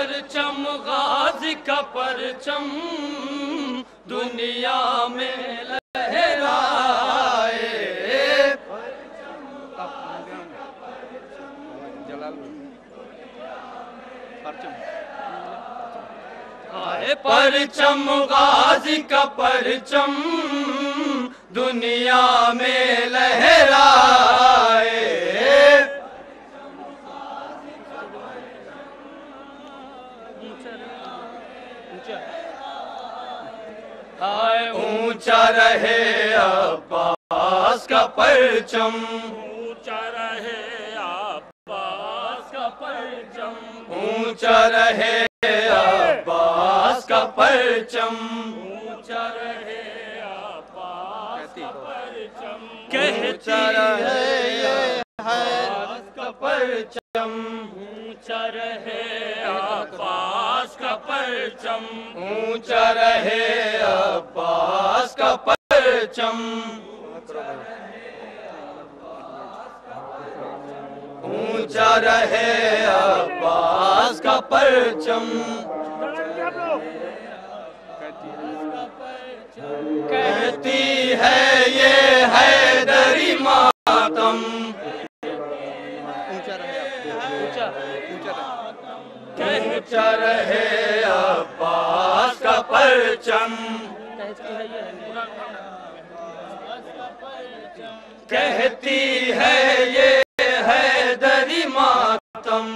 پرچم غازی کا پرچم دنیا میں لہرائے، پرچم غازی کا پرچم دنیا میں لہرائے، اونچا رہے عباس کا پرچم، اونچا رہے عباس کا پرچم، اونچا رہے عباس کا پرچم، اونچا رہے عباس کا پرچم، کہتی ہے عباس کا پرچم، اونچا رہے عباس کا پرچم، اونچا رہے عباس کا پرچم، اونچا رہے عباس کا پرچم، کہتی ہے یہ حیدری ماتم، اونچا رہے عباس کا پرچم، کہتی ہے یہ حیدری ماتم،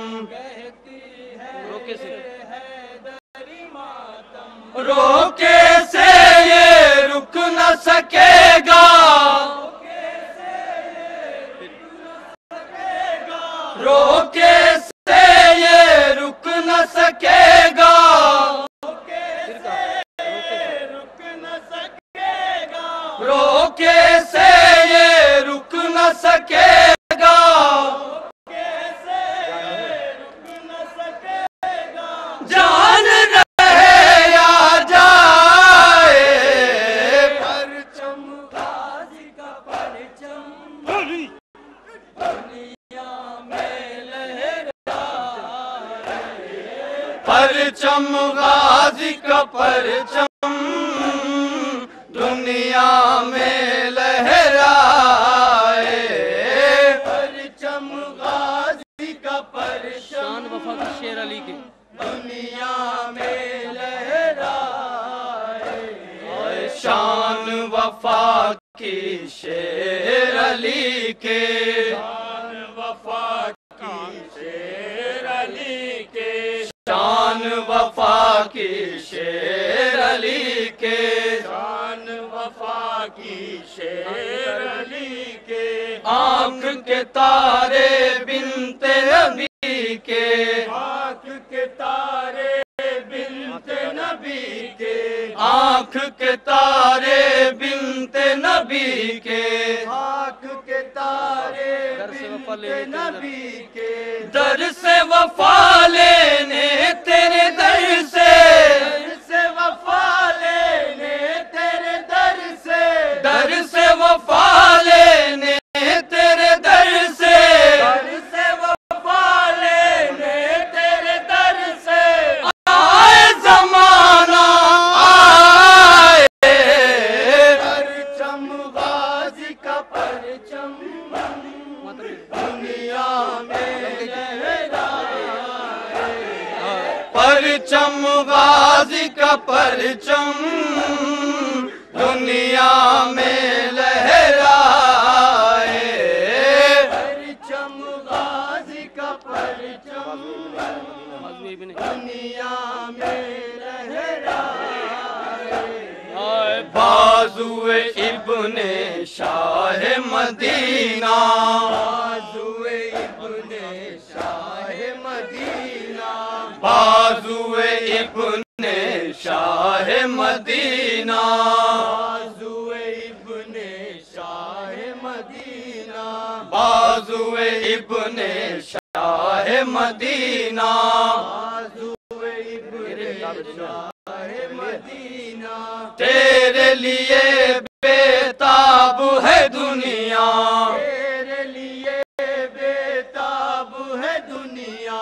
روکے سے یہ رک نہ سکے گا، روکے سے یہ رک نہ سکے گا، روکے سے یہ رک نہ سکے گا، جان رہے یا جائے، پرچم غازی کا پرچم دنیا میں لہرائے، پرچم غازی کا پرچم دنیا میں لہرائے، پرچم غازی کا پرچم شیر علی کے دنیا میں لہرائے، شان وفا کی شیر علی کے، شان وفا کی شیر علی کے، شان وفا کی شیر علی کے، شان وفا کی شیر علی کے، آنکھ کے تارے بنت نبی کے، آنکھ کے تارے بنت نبی کے، آنکھ کے تارے بنت نبی کے، آنکھ کے تارے بنت نبی کے، در سے وفا لینے تیرے در سے، در سے وفا لینے تیرے در سے، در سے وفا لینے تیرے در سے، در سے وفا لینے تیرے در سے، آئے زمانہ آئے، پرچم غازی کا پرچم دنیا میں لہرائے، پرچم غازی کا پرچم دنیا میں لہرائے، پرچم غازی کا پرچم دنیا میں لہرائے، بازوئے ابن شاہ مدینہ، بازوئے ابن شاہ مدینہ، بازوئے ابن شاہ مدینہ، بازوئے ابن شاہ مدینہ، بازوئے ابن شاہ مدینہ، بازوئے ابن شاہ مدینہ، تیرے لیے بےتاب ہے دنیا، تیرے لیے بےتاب ہے دنیا،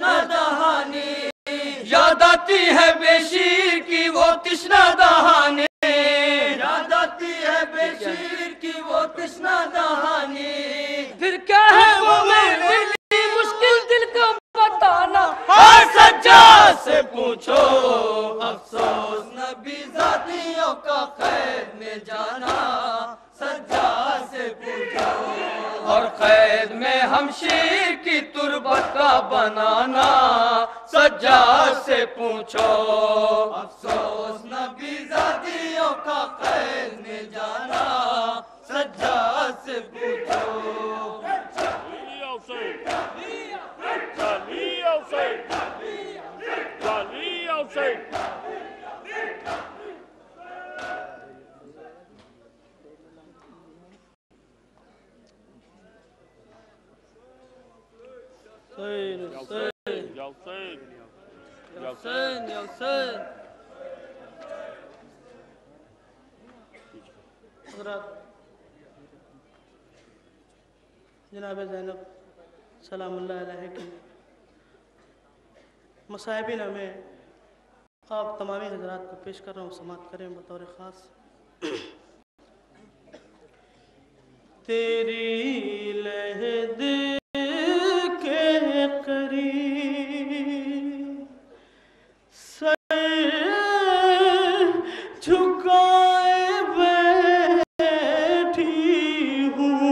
تشنا دہانی یاد آتی ہے بے شیر کی وہ تشنا دہانی یاد آتی ہے بے شیر کی وہ تشنا دہانی پھر کیا ہے وہ میرے لیے مشکل دل کا بتانا ہر سجاد سے پوچھو افسوس نبی زادیوں کا قید میں جانا سجاد سے پوچھو اور قید میں ہمشیر کی تربت کا بنانا سجاد سے پوچھو افسوس نبی زادیوں کا قید میں جانا سجاد سے پوچھو حضرات جناب زینب سلام اللہ علیہ کی مصاحبین میں آپ تمامی حضرات کو پیش کر رہا ہوں، سماعت کریں بطور خاص۔ تیری لہد کے قریب سر جھکائے بیٹھی ہوں،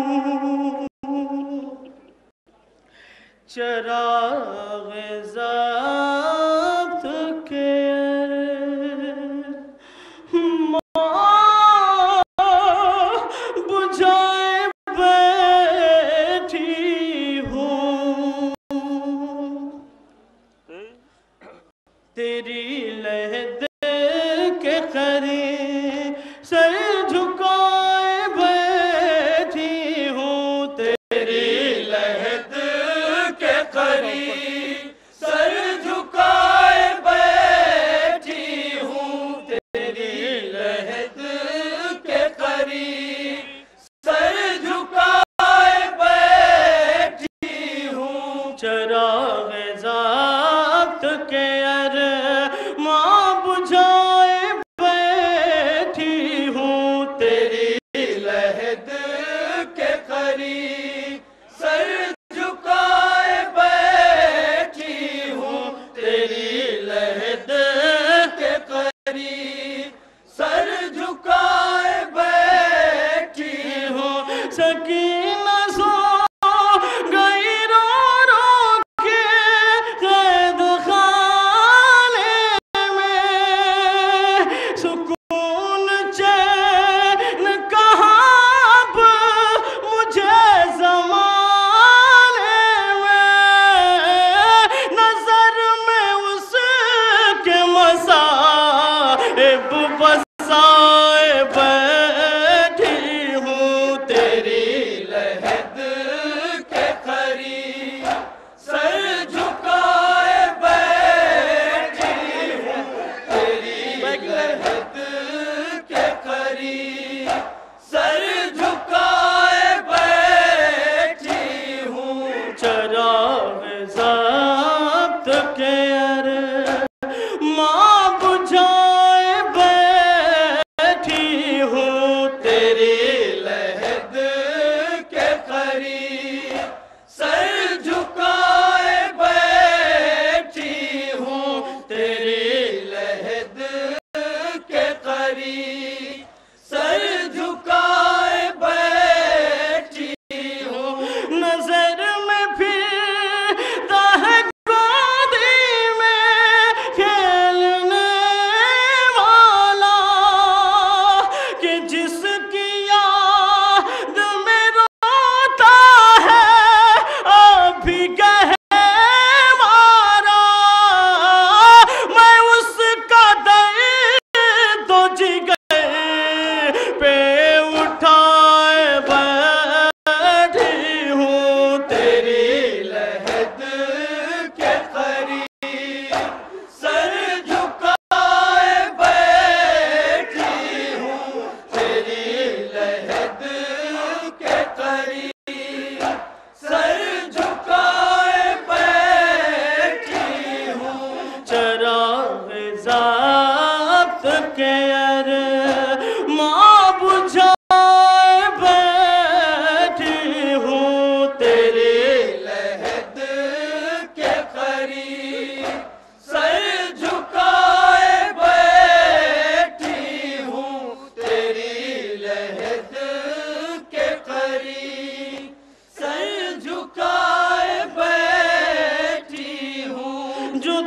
چراغ ضبط کے بجھائے بیٹھی ہوں، تیری لہد کے قریب سر جھکائے بیٹھی ہوں، تیری لہد کے قریب سر جھکائے بیٹھی ہوں، تیری لہد کے قریب سر جھکائے بیٹھی ہوں، چراغ ذات کے ارماں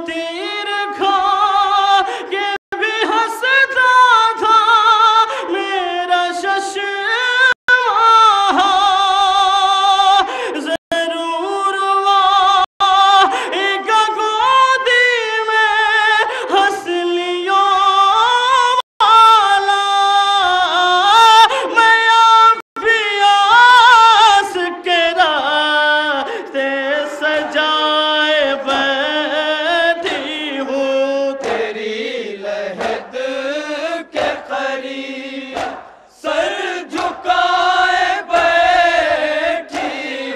تیر کھا کے بھی ہنستا تھا میرا ششماہا ضرور ایک گودی میں ہنسلیوں والا میں اب بھی آس کے راستے سجائے بیٹھی ہوں تیری لحد کے قریب سر جھکائے بیٹھی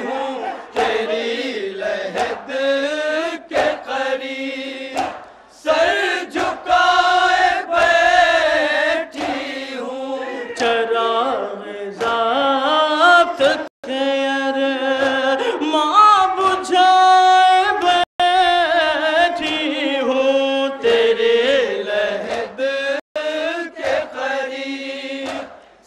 ہوں تیری لحد کے قریب سر جھکائے بیٹھی ہوں چراغ ذات خیر ماں بجھائے بیٹھی ہوں تیرے لحد کے قریب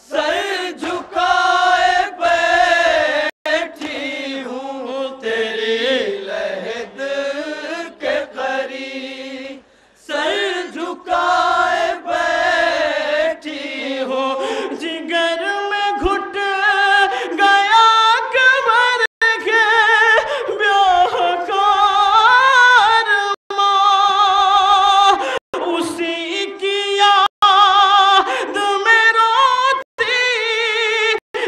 سر جھکائے بیٹھی ہوں تیری لحد کے قریب سر جھکائے بیٹھی ہوں جگر میں گھٹ گیا قبر کے بیاہ کا ارمان اسی کی یاد میں روتی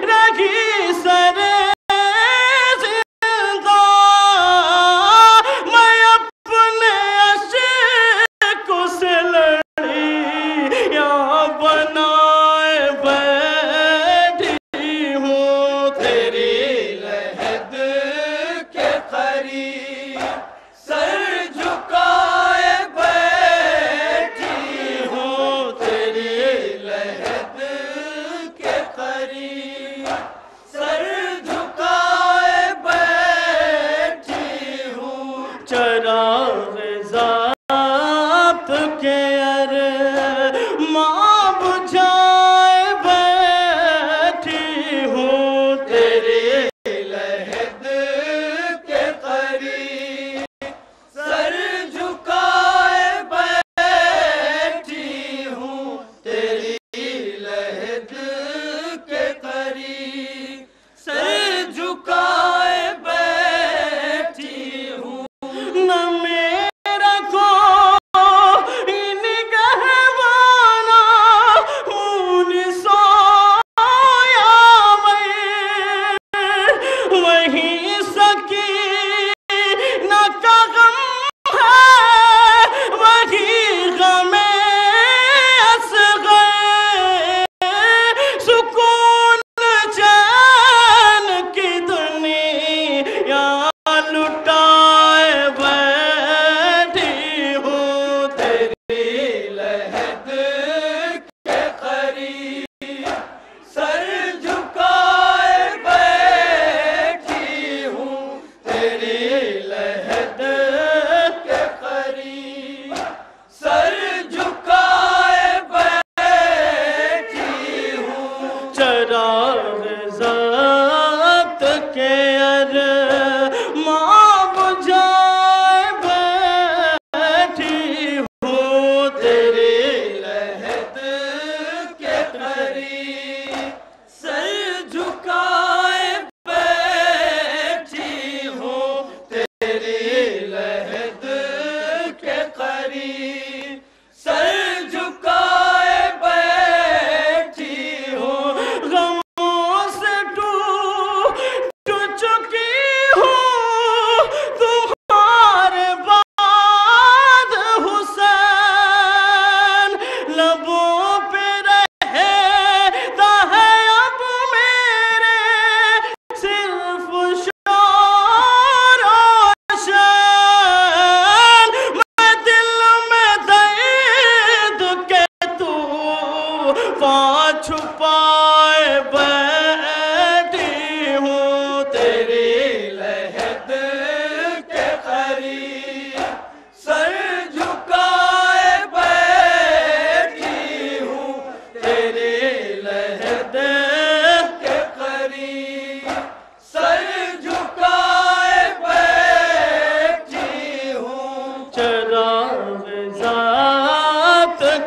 رہی سر زندہ میں اپنے عشق سے لڑی یا بنائے بیٹھی ہوں تیری لحد کے قریب سر جھکائے بیٹھی ہوں تیری لحد کے قریب سر جھکائے بیٹھی ہوں چراغ ذات کے ماں بجھائے بیٹھی ہوں تیری لحد کے قریب سر جھکائے بیٹھی ہوں تیری لحد کے قریب سر جھکائے بیٹھی ہوں نہ میرا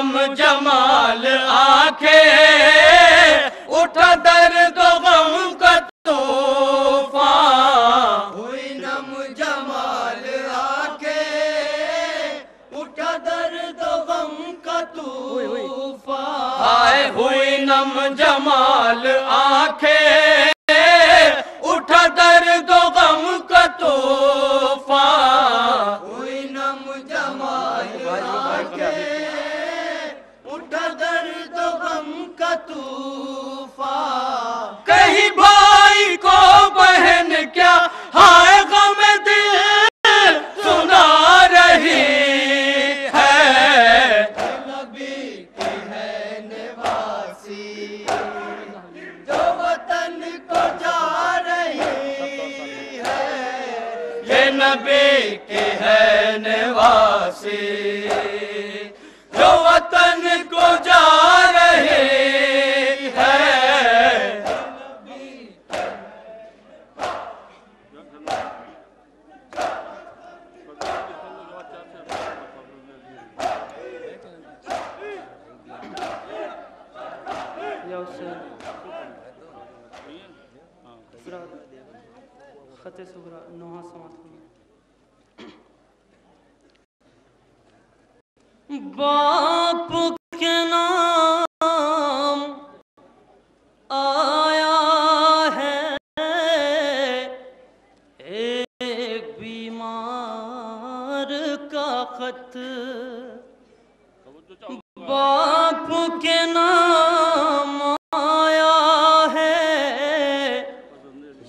نم جمال آنکھیں اٹھا درد و غم کا طوفان ہوئی نم جمال آنکھیں اٹھا درد و غم کا طوفان آئے ہوئی نم جمال آنکھیں اٹھا درد و غم کا طوفان ہوئی نم جمال آنکھیں اٹھا درد و غم کا طوفان کہیں بھائی کو بہن کیا ہائے غم دل سنا رہی ہے نبی کی ہے نواسی جو وطن کو جا رہی ہے یہ نبی کی ہے نواسی جو وطن کو جا رہی ہے یا حسین خط صغرا نوحہ سماعت فرمائیں۔ باپ کے نام آیا ہے ایک بیمار کا خط، باپ کے نام آیا ہے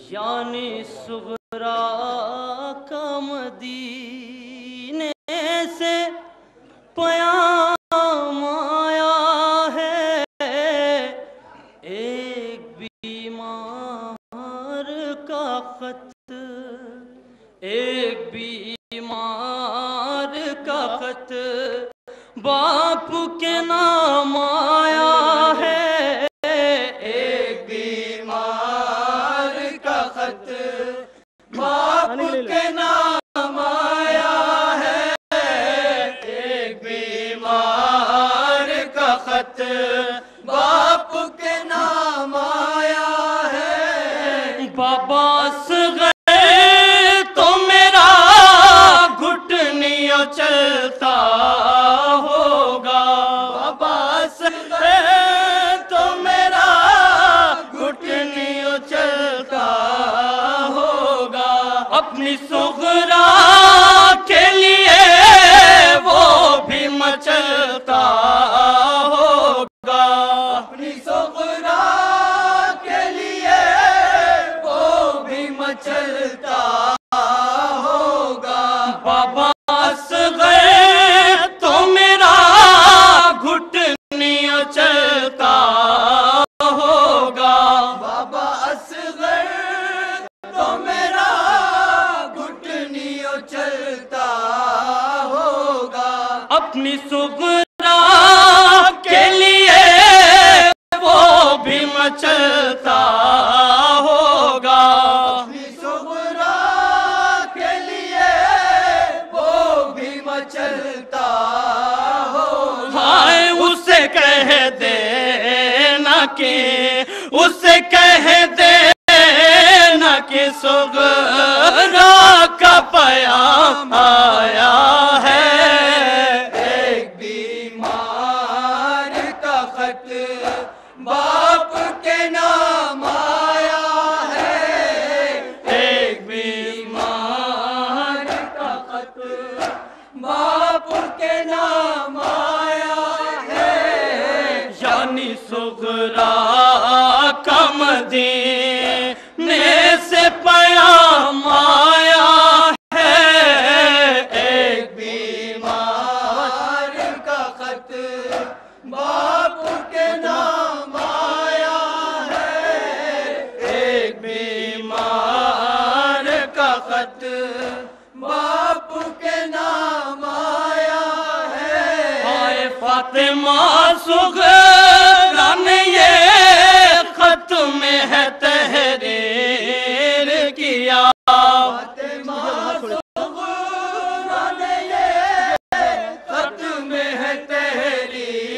یعنی صغرا کا مدینے سے پیام آیا ہے ایک بیمار کا خط، ایک بیمار کا خط، باپ کے نام آیا ہے ایک بیمار کا خط، باپ کے نام آیا ہے ایک بیمار کا خط، باپ کے نام آیا ہے بابا اصغر تو میرا گھٹنیوں چلتا ہوگا، بابا اصغر تو میرا گھٹنیوں چلتا ہوگا، اپنی صغرا کے لیے وہ بھی مچلتا ہوگا، اپنی صغرا کے لیے وہ بھی مچلتا ہوگا، بابا اصغر تو میرا گھٹنیوں چلتا ہوگا، بابا اصغر تو میرا گھٹنیوں چلتا ہوگا، اپنی صغرا کے لیے وہ بھی مچلتا ہوگا، اپنی صغرا کے لیے وہ بھی مچلتا ہوگا، ہائے اسے کہہ دینا کہ اسے کہہ دینا کہ صغرا کا پیام آیا ہے ایک بیمار کا خط باپ کے نام آیا ہے ایک بیمار کا خط باپ کے نام آیا ہے یعنی صغرا کا مدینے سے پیام آیا ہے ایک بیمار کا خط باپ کے نام آیا ہے ایک بیمار کا خط باپ کے نام آیا ہے آئے فاطمہ صغرا نے یہ خط میں ہے تحریر کیا، فاطمہ صغرا نے یہ خط میں ہے تحریر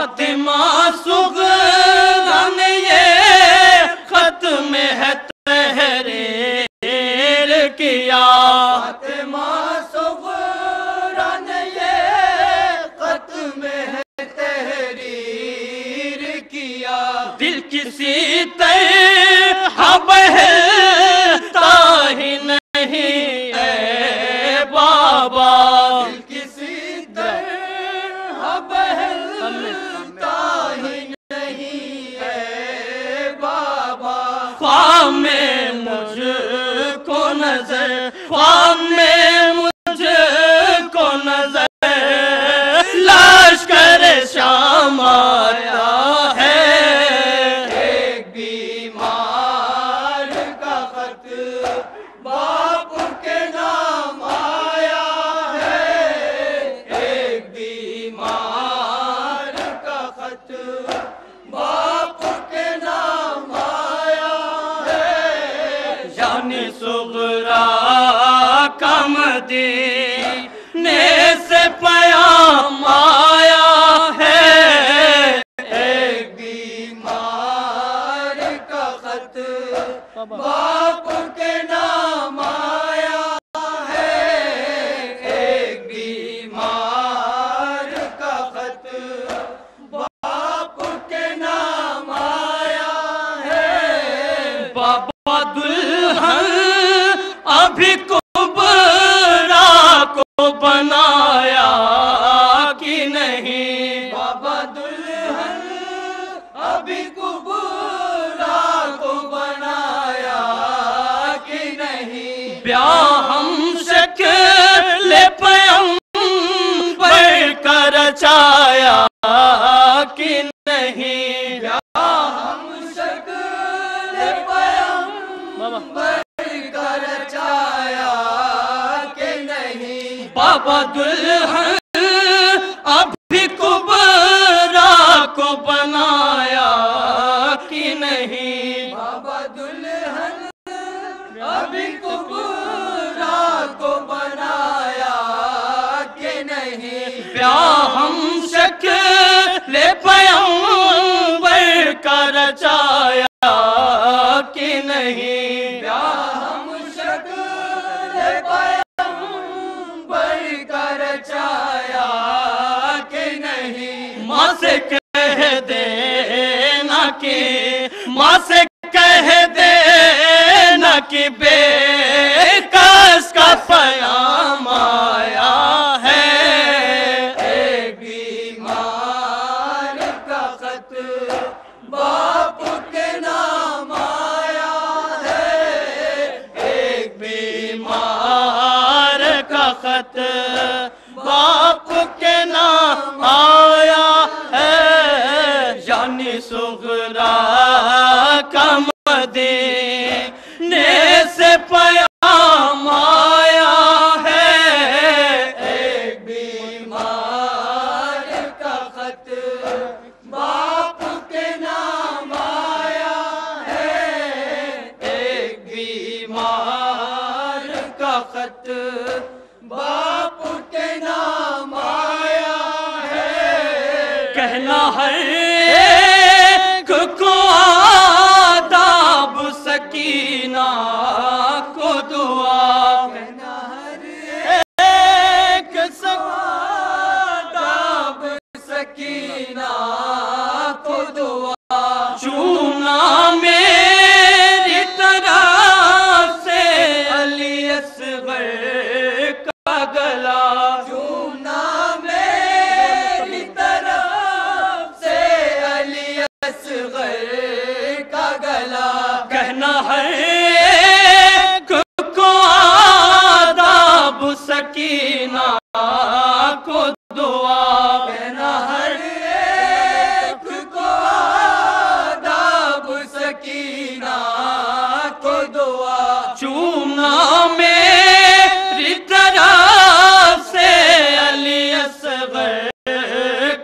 فاطمہ صغرا نے یہ ختم ہے تحریر کیا، فاطمہ صغرا نے یہ ختم ہے تحریر کیا، دل کسی طرح بہلتا ہی نہیں اے بابا، دل کسی طرح بہلتا ہی نہیں اے بابا، خواب میں مجھ کو نظر، خواب میں مجھ کو نظر لشکر شام آیا ہے، ایک بیمار کا خط باپ کے نام آیا ہے، ایک بیمار کا خط باپ کے نام آیا ہے، یعنی صغرا کا مدینے سے پیام آیا ہے، ایک بیمار کا خط باپ کے نام آیا ہے، ایک بیمار کا خط باپ کے نام آیا ہے، بابا دلہن ابھی کبرا کو بنایا کہ نہیں، بابا دلہن ابھی کبرا کو بنایا کہ نہیں، بیاہ ہم شکل پیغمبر کا رچایا کہ نہیں، ہم شکل پیغمبر کا رچایا کہ نہیں، بابا دلہن ابھی کبرا کو بنایا کہ نہیں، بابا دلہن ابھی کبرا کو بنایا کہ نہیں، بیاہ ہم شکل پیغمبر کا رچایا کہ نہیں، ہم شکل پیغمبر کا رچایا کہ نہیں، ماں سے کہہ دینا کہ، ماں سے کہہ دینا کہ بے کس کا پیام آیا ہے، ایک بیمار کا خط باپ کے نام آیا ہے، ایک بیمار کا خط باپ کے نام آیا ہے، یعنی صغرا کا مدینے سے پیام آیا ہے، ایک بیمار کا خط باپ کے نام آیا ہے، ایک بیمار کا خط باپ کے نام آیا ہے، کہنا ہر ایک کو آداب سکینہ کو دعا، کہنا ہر ایک آداب سکینہ کو دعا، چونا میری طرف سے علی اصغر کا گلا، چومنا میری طرف سے علی اصغر کا گلا، کہنا ہر ایک کو آداب سکینہ کو دعا، کہنا ہر ایک کو آداب سکینہ کو دعا، چومنا میری طرف سے علی اصغر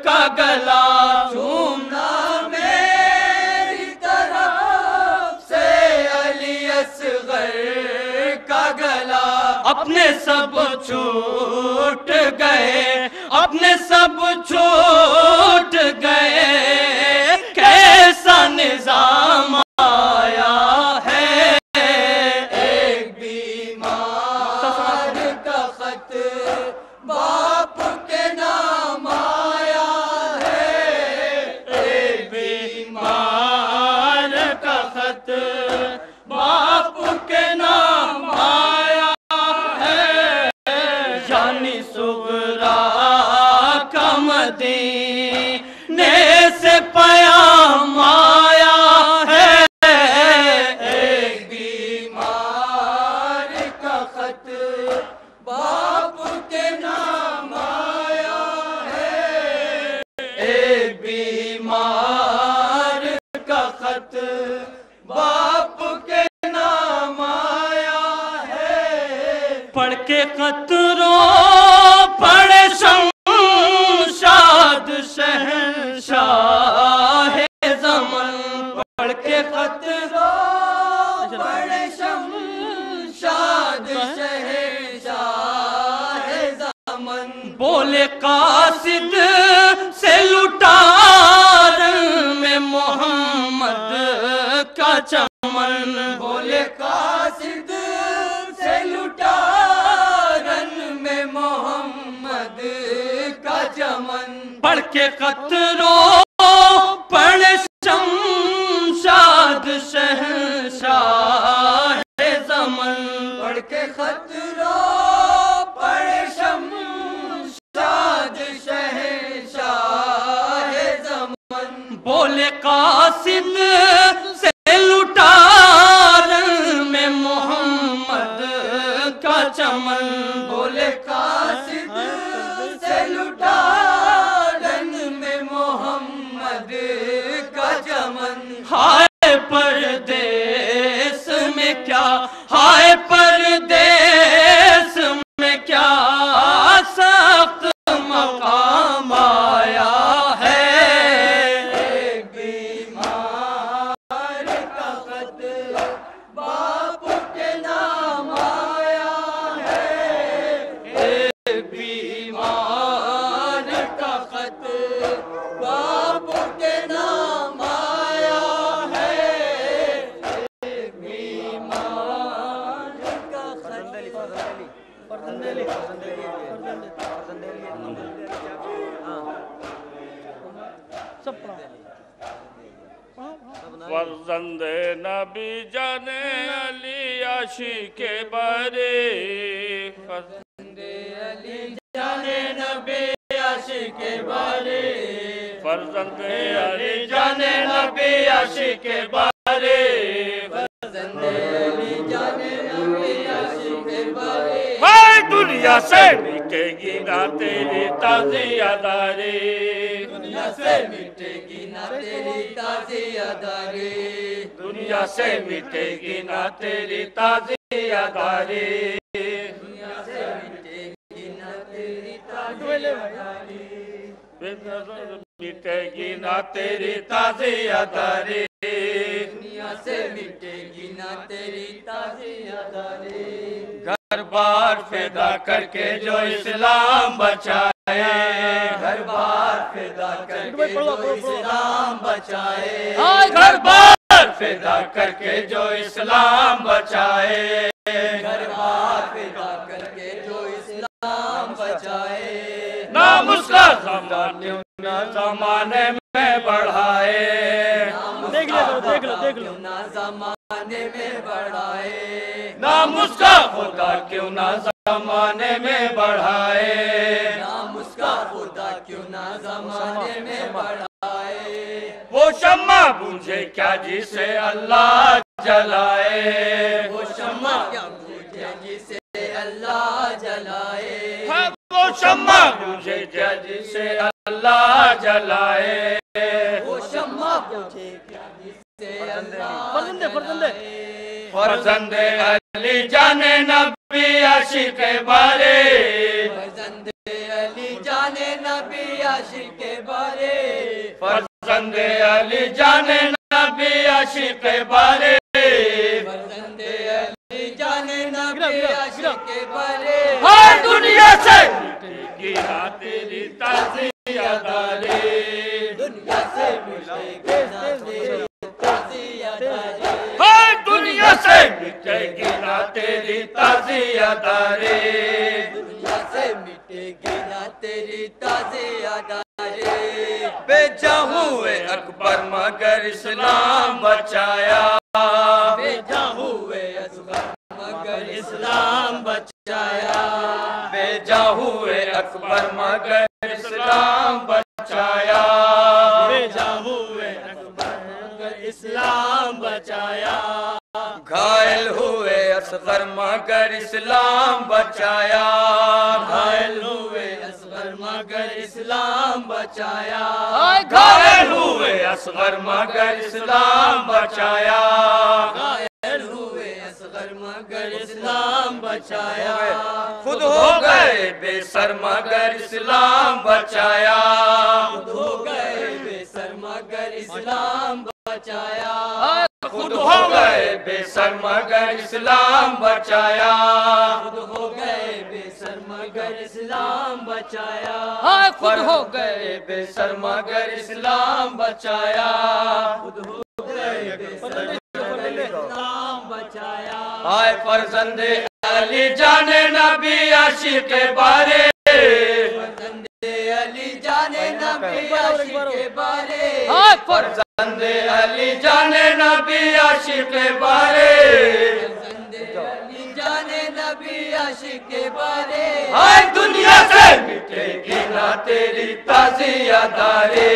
کا گلا، چومنا میری طرف سے علی اصغر کا گلا، اپنے سب چھوٹ گئے، اپنے سب چھوٹ گئے قطروں پڑے شمشاد شہنشاہ زمن پڑھ کے قطروں پڑے شمشاد شہنشاہ زمن بولے قاصد سے لٹا رنگ میں محمد کا چمن بولے قاصد سے لٹا رنگ میں محمد کا چمن پڑھ کے قطروں پڑے شمشاد شہنشاہ زمن پڑھ کے قطروں پڑے شمشاد شہنشاہ زمن بولے قاصد سے لٹا رنگ میں محمد کا چمن بولے قاصد سے لٹا رنگ میں محمد کا چمن ہائے پردیس میں کیا ہائے پردیس میں کیا سخت مقام آیا ہے ایک بیمار کا خط باپ کے نام آیا ہے ایک بیمار کا خط باپ کے نام آیا ہے ایک بیمار کا خط فرزند نبی جان علی عاشق بارے فرزند علی جان نبی عاشق بارے فرزند علی جان نبی عاشق بارے فرزند علی جان نبی عاشق بارے ہائے دنیا سے مٹے گی نہ تیری تعزیہ داری دنیا سے مٹے گی نہ تیری تعزیہ داری دنیا سے مٹے گی نہ تیری تعزیہ داری دنیا سے مٹے گی نہ تیری تعزیہ داری مٹے گی نہ تیری تعزیہ داری دنیا سے مٹے گی نہ تیری تعزیہ داری گھر بار فدا کر کے جو اسلام بچائے گھر بار فدا کر کے جو اسلام بچائے گھر بار فدا کر کے جو اسلام بچائے گھر بار فدا کر کے جو اسلام بچائے نام اس کا زمانے نہ زمانے میں بڑھائے دیکھ لو کیوں نہ زمانے میں بڑھائے نام اس کا خدا کیوں نہ زمانے میں بڑھائے نام اس کا خدا کیوں نہ زمانے میں بڑھائے وہ شمع بجھے کیا جسے اللہ جلائے وہ شمع کیا بجھے جسے اللہ جلائے وہ شمع بجھے کیا جسے اللہ جلائے وہ شمع بجھے کیا جسے اللہ جلائے فرزند علی جان نبی عاشق بارے فرزند علی جان نبی عاشق بارے فرزند علی جان نبی عاشق بارے فرزند علی جان نبی عاشق بارے ہر دنیا سے مٹے گی نہ تیری تعزیہ داری دنیا سے مٹے گی نہ تیری تعزیہ داری ہر دنیا سے مٹے گی نہ تیری تعزیہ داری دنیا سے مٹے گی نہ تیری تعزیہ داری بے جا ہوئے اکبر مگر اسلام بچایا بے جا ہوئے اصغر مگر اسلام بچایا بے جا ہوئے اکبر مگر اسلام بچایا بے جا ہوئے اکبر مگر اسلام بچایا گھائل ہوئے اصغر مگر اسلام بچایا گھائل ہوئے اصغر مگر اسلام بچایا گھائل ہوئے اصغر مگر اسلام بچایا گھائل ہوئے اصغر مگر اسلام بچایا خود ہو ہو گئے بے سر مگر اسلام بچایا، خود ہو گئے بے سر مگر اسلام بچایا، خود ہو گئے بے سر مگر اسلام بچایا، خود ہو گئے بے سر مگر اسلام بچایا، خود ہو گئے بے سر مگر اسلام بچایا، خود ہو گئے بے سر مگر اسلام بچایا، آئے فرزند علی جان نبی عاشق بارے، فرزند علی جان نبی عاشق بارے، فرزند علی جان نبی عاشق بارے، فرزند علی جان نبی عاشق بارے، آئے دنیا سے مٹے گی نہ تیری تازیہ دارے،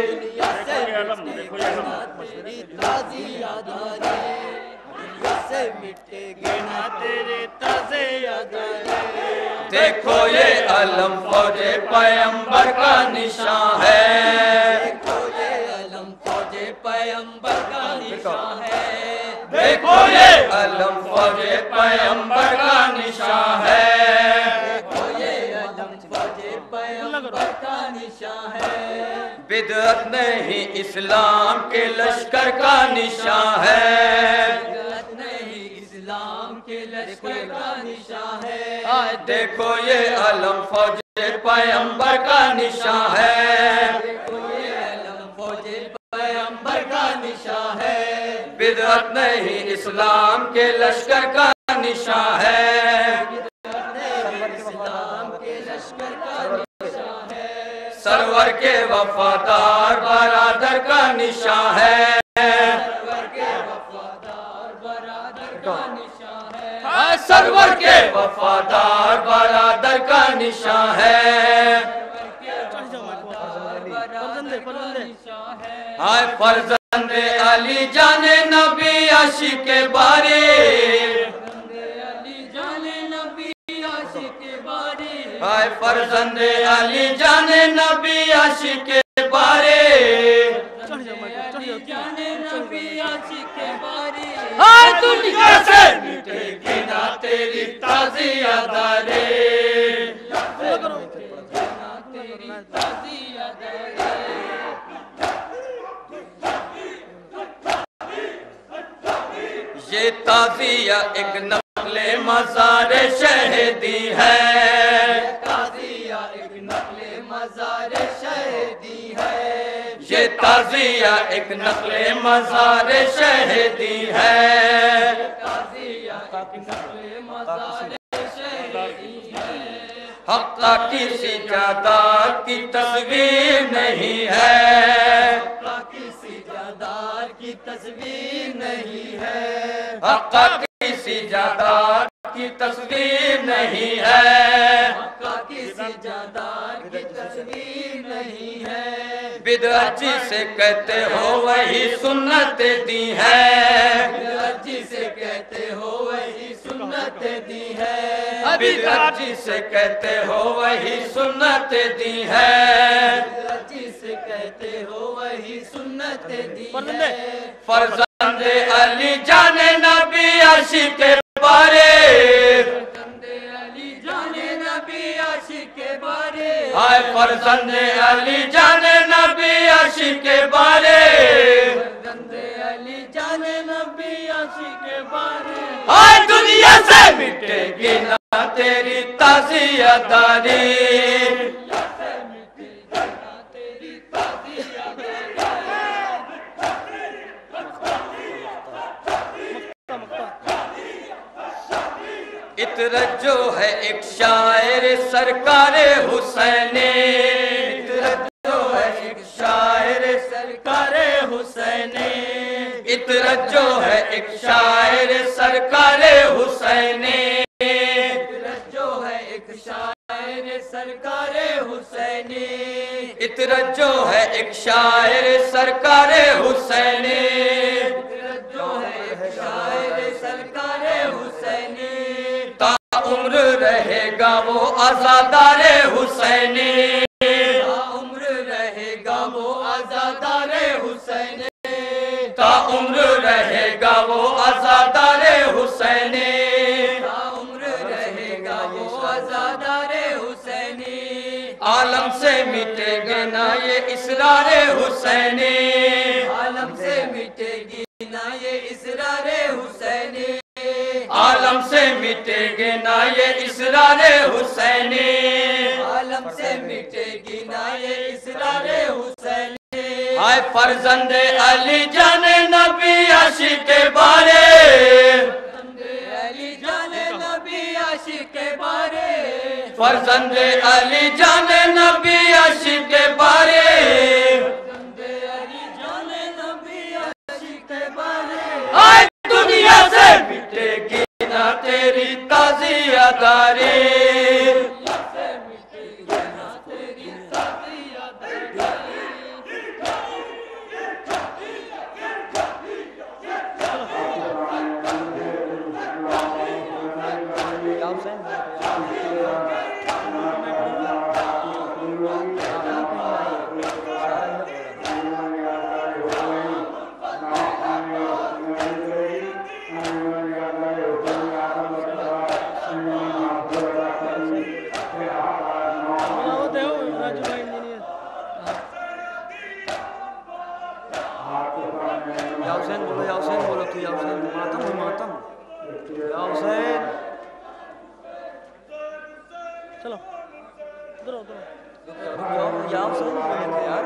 دنیا سے مٹے گی نہ تیری تازیہ دارے، دنیا سے مٹے گی نہ تیرے تازیہ دارے، دیکھو یہ علم فوج پیغمبر کا نشان ہے، دیکھو یہ علم فوج پیغمبر کا نشان ہے، دیکھو یہ علم فوج پیغمبر کا نشان ہے، دیکھو یہ علم فوج پیغمبر کا نشان ہے، بدعت نہیں اسلام کے لشکر کا نشان ہے، بدعت نہیں اسلام کے لشکر کا نشان ہے، دیکھو یہ علم فوج پیغمبر کا نشان ہے، دیکھو یہ علم فوج پیغمبر کا نشان ہے، بدعت نہیں اسلام کے لشکر کا نشان ہے، اسلام کے لشکر کا نشان ہے، سرور کے وفادار برادر کا نشان ہے، سرور کے وفادار برادر کا نشان ہے، سرور کے وفادار برادر کا نشان ہے، آئے فرزند علی جان نبی عاشق بارے، علی جان نبی عاشق بارے، آئے فرزند علی جان نبی عاشق بارے، علی جان نبی عاشق بارے، دنیا سے مٹے گی نہ تیری تازیہ دارے، تیری تازیہ دارے، یہ تازیہ ایک نقل مزار شہیدی ہے، تازیہ ایک نقل مزار شہیدی ہے، یہ تازیہ ایک نقل مزار شہیدی ہے، تازیہ ایک نقل مزار شہیدی ہے، حق کی سجادات کی تصویر نہیں ہے، حق کی سجادات کی تصویر نہیں ہے، حق کی سجادات کی تصویر نہیں ہے، حق کی سجادات کی تصویر نہیں ہے، بدعت جسے کہتے ہو وہی سنت دی ہے، بدعت جسے کہتے ہو وہی سنت دی ہے، بدعت جسے کہتے ہو وہی سنت دی ہے، بدعت جسے کہتے ہو وہی سنت دی ہے، فرزند علی جان نبی عاشق بارے، فرزند علی جان نبی عاشق بارے، آئے فرزند علی جان نبی عاشق بارے، فرزند علی جان نبی عاشق بارے، آئے دنیا سے مٹے گی نہ تیری تازیہ داری، تیری تازیہ داری، اطرت جو ہے ایک شاعر سرکار حسینی، اطرت جو ہے ایک شاعر سرکار حسینی، اطرت جو ہے ایک شاعر سرکار حسینی، اطرت جو ہے ایک شاعر سرکار حسینی، اطرت جو ہے ایک شاعر سرکار حسینی، اطرت جو ہے ایک شاعر سرکار حسینی، تا عمر رہے گا وہ آزادار حسینی، تا عمر رہے گا وہ آزادار حسینی، تا عمر رہے گا وہ آزادار حسینی، تا عمر رہے گا وہ آزادار گے نہ یہ اسرار حسینی، عالم سے مٹے گی نہ یہ اسرار حسینی، عالم سے مٹے گے نہ یہ اسرار حسینی، عالم سے مٹے گی نہ یہ اسرار حسینی، ہائے فرزند علی جان نبی عاشق بارے، علی جان نبی عاشق بارے، فرزند علی جان نبی عاشق بارے، علی جان نبی عاشق بارے، ہائے دنیا سے مٹے گی نہ تیری تازیہ داری، یا حسین بولو، یا حسین بولو، تو یا حسین، ماتم ہو ماتم، یا حسین چلو ادھر ادھر یا حسین بولیں گے یار،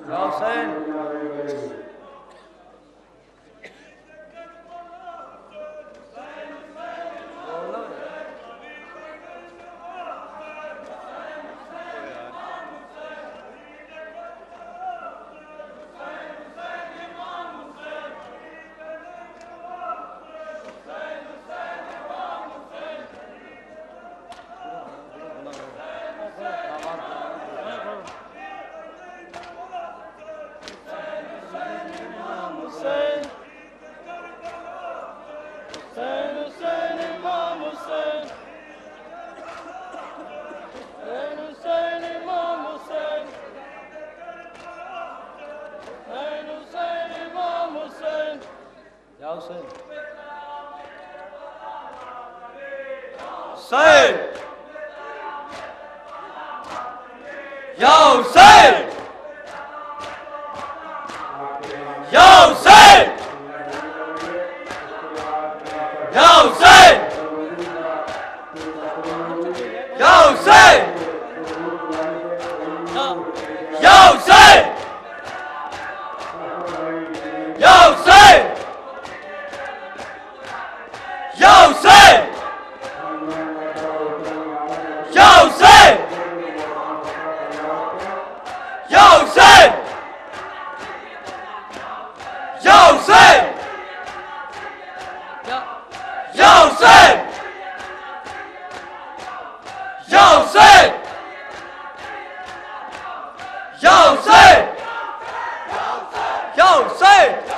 یا حسین حسین یا حسین یا حسین یا حسین یا حسین یا حسین یا حسین یا حسین یا حسین یا حسین یا حسین یا حسین یا حسین یا حسین یا حسین